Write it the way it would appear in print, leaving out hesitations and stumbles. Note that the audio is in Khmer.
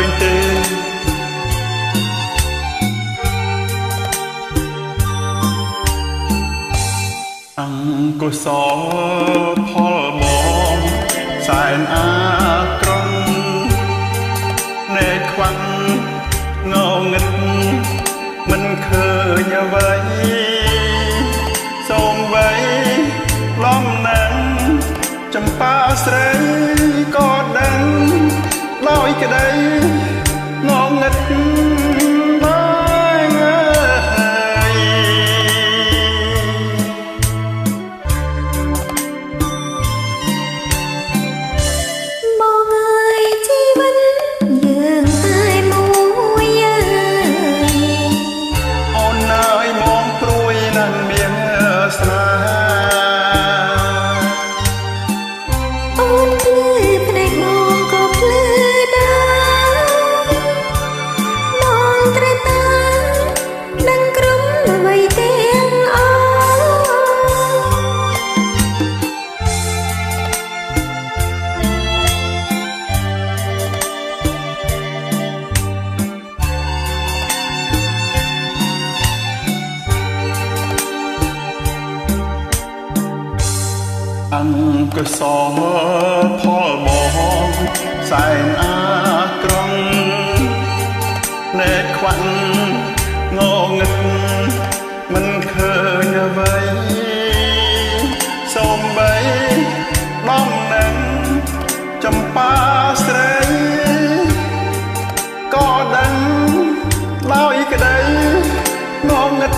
ញទេអង្គុសលផលបងសែនអាក្រង់ណែខ្វាំងងងឹតមិនឃើញអ្វីសូមໄວឡំណាំចំប៉ាស្រីក៏ដឹងដោយក្តីងងឹតបានហើយបងអើយជីវិតយើងតែមួយអូនអើយមកព្រួយនឹងមានស្នេហាអូនភ្លឺភ្នែកបងក៏ភ្លឺដែរបងត្រូវតាមដឹងគ្រប់អ្វីទាំងអស់អង្គុសលផលបងសែនអាក្រង់ណែខ្វាន់ងងឹតមិនឃើញអ្វីសូមបីដំណឹងចំប៉ាស្រីក៏ដឹងដោយក្តីងងឹត